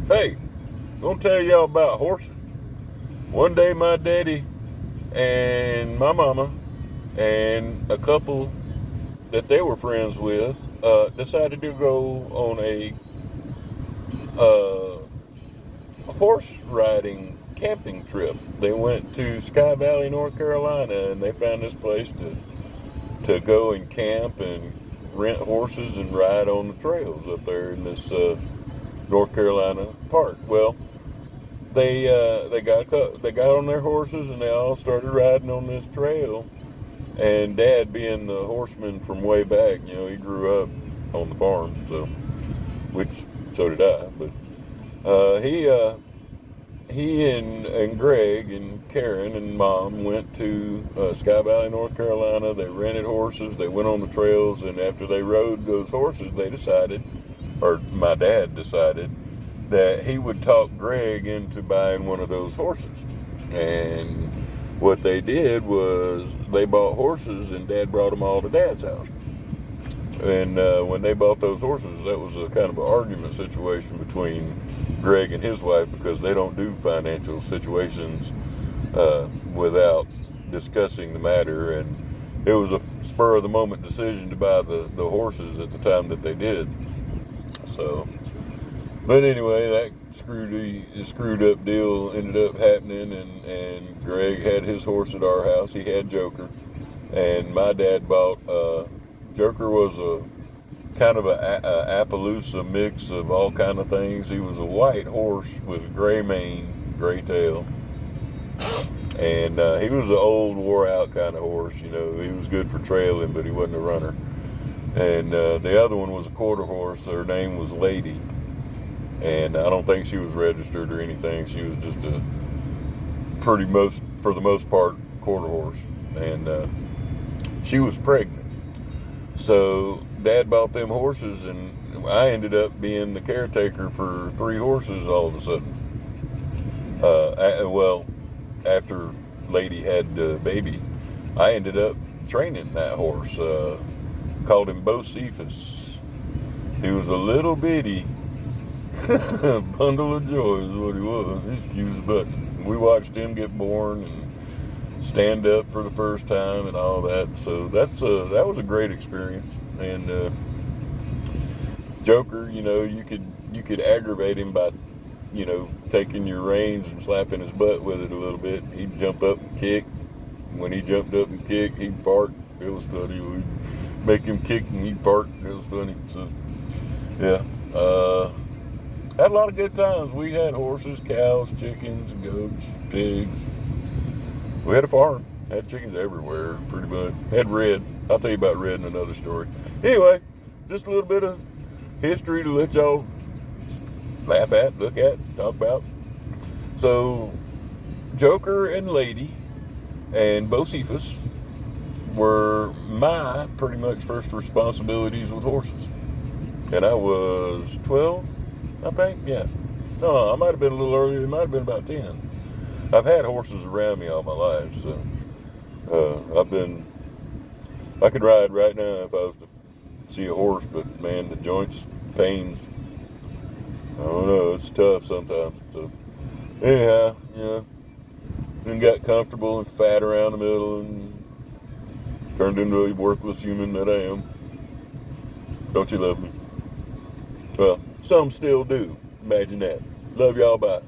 Hey, gonna tell y'all about horses. One day, my daddy and my mama and a couple that they were friends with decided to go on uh, a horse riding camping trip. They went to Sky Valley, North Carolina, and they found this place to go and camp and rent horses and ride on the trails up there in this North Carolina park. Well, they got on their horses and they all started riding on this trail. And Dad, being the horseman from way back, he grew up on the farm, so which so did I. But he and Greg and Karen and Mom went to Sky Valley, North Carolina. They rented horses. They went on the trails, and after they rode those horses, they decided, or my dad decided, that he would talk Greg into buying one of those horses. And what they did was they bought horses, and Dad brought them all to Dad's house. And when they bought those horses, that was a kind of an argument situation between Greg and his wife, because they don't do financial situations without discussing the matter. And it was a spur of the moment decision to buy the horses at the time that they did. So, but anyway, that screwed up deal ended up happening, and Greg had his horse at our house. He had Joker, and my dad bought Joker was a kind of a Appaloosa mix of all kind of things. He was a white horse with gray mane, gray tail, and he was an old, wore-out kind of horse. He was good for trailing, but he wasn't a runner. And the other one was a quarter horse. Her name was Lady, and I don't think she was registered or anything. She was just a for the most part, quarter horse, and she was pregnant. So Dad bought them horses, and I ended up being the caretaker for 3 horses all of a sudden. Well, after Lady had the baby, I ended up training that horse. Called him Bocephus. He was a little bitty bundle of joy is what he was. He's cute as a button. We watched him get born and stand up for the first time and all that. So that was a great experience. And Joker, you could aggravate him by taking your reins and slapping his butt with it a little bit. He'd jump up and kick. When he jumped up and kicked, he'd fart. It was funny. We'd make him kick and he'd fart. It was funny. So yeah, had a lot of good times. We had horses, cows, chickens, goats, pigs. We had a farm. Had chickens everywhere, pretty much. Had Red. I'll tell you about Red in another story. Anyway, just a little bit of history to let y'all laugh at, look at, talk about. So, Joker and Lady and Bocephus were my pretty much first responsibilities with horses. And I was 12, I think. Yeah. No, I might have been a little earlier. It might have been about 10. I've had horses around me all my life, so I could ride right now if I was to see a horse, but man, the joints, pains, I don't know, it's tough sometimes. So anyhow, then got comfortable and fat around the middle and turned into a worthless human that I am. Don't you love me? Well, some still do. Imagine that. Love y'all, bye.